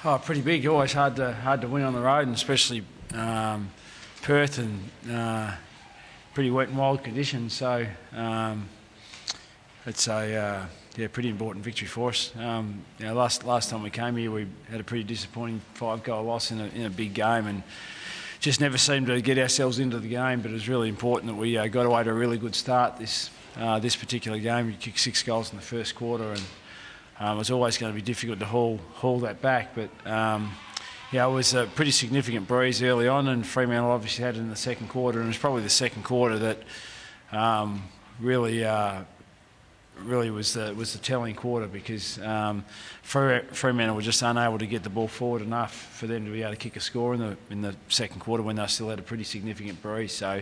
Oh, pretty big. Always hard to win on the road, and especially Perth and pretty wet and wild conditions. So it's a pretty important victory for us. Last time we came here, we had a pretty disappointing 5-goal loss in a big game, and just never seemed to get ourselves into the game. But it was really important that we got away to a really good start this particular game. We kicked 6 goals in the first quarter, and it was always going to be difficult to haul that back. But it was a pretty significant breeze early on, and Fremantle obviously had it in the second quarter, and it was probably the second quarter that really was the telling quarter, because Fremantle were just unable to get the ball forward enough for them to be able to kick a score in the second quarter when they still had a pretty significant breeze. So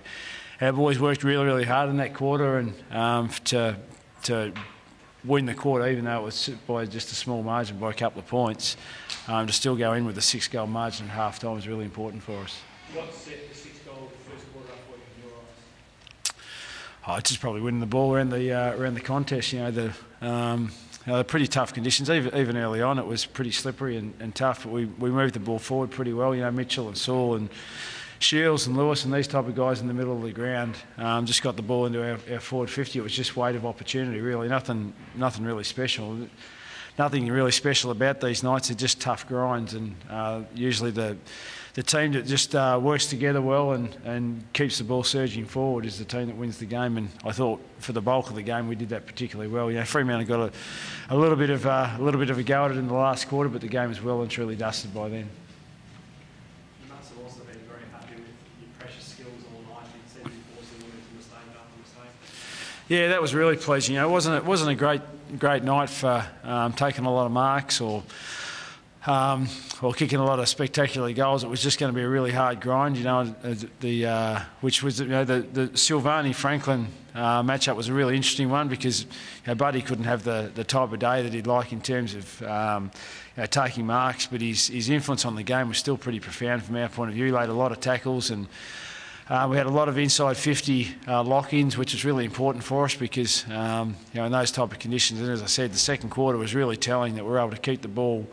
our boys worked really hard in that quarter, and to win the quarter, even though it was by just a small margin, by a couple of points, to still go in with a 6-goal margin at half time was really important for us. What set the 6-goal first quarter up for you in your eyes? Just probably winning the ball around the contest. The pretty tough conditions. Even early on, it was pretty slippery and tough. But we moved the ball forward pretty well. Mitchell and Saul and Shields and Lewis and these type of guys in the middle of the ground just got the ball into our forward 50. It was just weight of opportunity, really. Nothing really special. Nothing really special about these nights. They're just tough grinds, and usually the team that just works together well and keeps the ball surging forward is the team that wins the game. And I thought for the bulk of the game we did that particularly well. Fremantle got a little bit of a go at it in the last quarter, but the game was well and truly dusted by then. You must have also been very happy with your precious skills all night. You said you forced them into mistake after mistake. Yeah, that was really pleasing. It wasn't a great night for taking a lot of marks or kicking a lot of spectacular goals. It was just going to be a really hard grind, which was the Silvani Franklin matchup was a really interesting one, because Buddy couldn't have the type of day that he'd like in terms of taking marks, but his influence on the game was still pretty profound from our point of view. He laid a lot of tackles, and we had a lot of inside 50 lock-ins, which was really important for us, because in those type of conditions, and as I said, the second quarter was really telling that we were able to keep the ball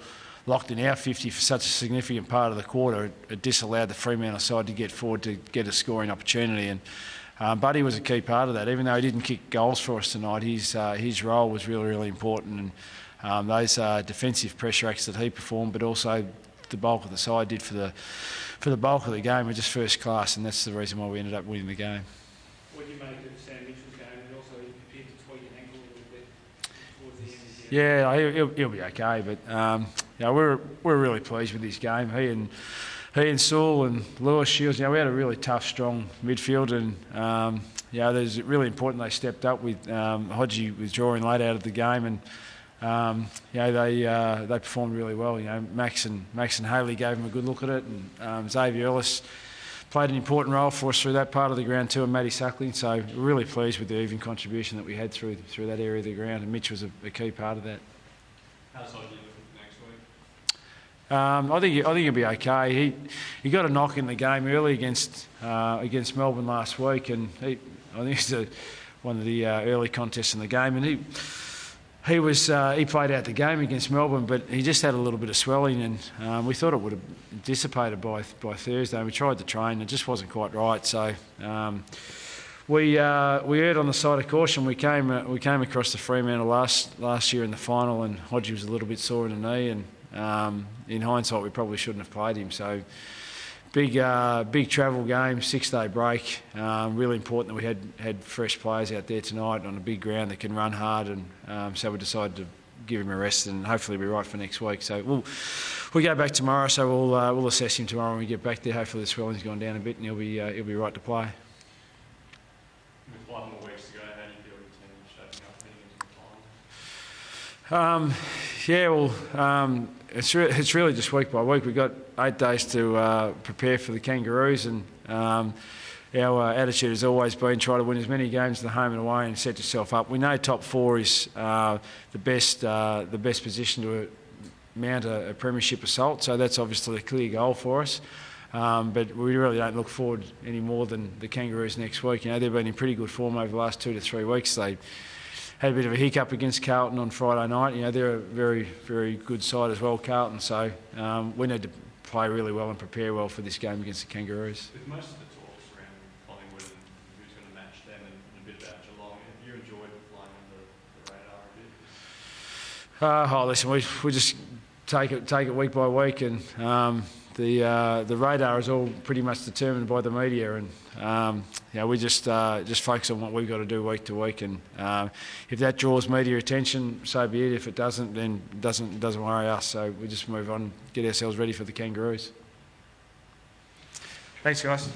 locked in our 50 for such a significant part of the quarter. It disallowed the Fremantle side to get forward to get a scoring opportunity, and Buddy was a key part of that. Even though he didn't kick goals for us tonight, his role was really important, and those defensive pressure acts that he performed, but also the bulk of the side did for the bulk of the game, were just first class, and that's the reason why we ended up winning the game. What do you make of Sam Mitchell's game, and also he appeared to tweak an ankle a little bit towards the end of the game? Yeah, he'll be okay, but we're really pleased with his game. He and Saul and Lewis, Shields, we had a really tough, strong midfield, and there's really important they stepped up with Hodgie withdrawing late out of the game, and they performed really well. Max and Haley gave them a good look at it, and Xavier Ellis played an important role for us through that part of the ground too, and Matty Suckling. So we're really pleased with the even contribution that we had through that area of the ground, and Mitch was a key part of that. How's Hodgie looking next week? I think he'll be okay. He got a knock in the game early against Melbourne last week, and I think it's one of the early contests in the game, and he played out the game against Melbourne, but he just had a little bit of swelling, and we thought it would have dissipated by Thursday. We tried to train, it just wasn't quite right. So we erred on the side of caution. We came across the Fremantle last year in the final, and Hodgie was a little bit sore in the knee, and in hindsight we probably shouldn't have played him. So big travel game, 6-day break. Really important that we had fresh players out there tonight on a big ground that can run hard, and so we decided to give him a rest, and hopefully he'll be right for next week. So we'll go back tomorrow. So we'll assess him tomorrow when we get back there. Hopefully the swelling's gone down a bit, and he'll be right to play. With 5 more weeks to go, how do you feel your team shaping up heading into the final? It's really just week by week. We've got 8 days to prepare for the Kangaroos, and our attitude has always been try to win as many games at the home and away and set yourself up. We know top 4 is the best position to mount a premiership assault, so that's obviously a clear goal for us. But we really don't look forward any more than the Kangaroos next week. They've been in pretty good form over the last 2 to 3 weeks. They had a bit of a hiccup against Carlton on Friday night. You know, they're a very, very good side as well, Carlton. So we need to play really well and prepare well for this game against the Kangaroos. With most of the talks around Collingwood and who's going to match them and a bit about Geelong, have you enjoyed flying under the radar a bit? Listen, we just take it week by week, and the radar is all pretty much determined by the media, and we just focus on what we've got to do week to week, and if that draws media attention, so be it. If it doesn't, then it doesn't worry us. So we just move on, get ourselves ready for the Kangaroos. Thanks, guys.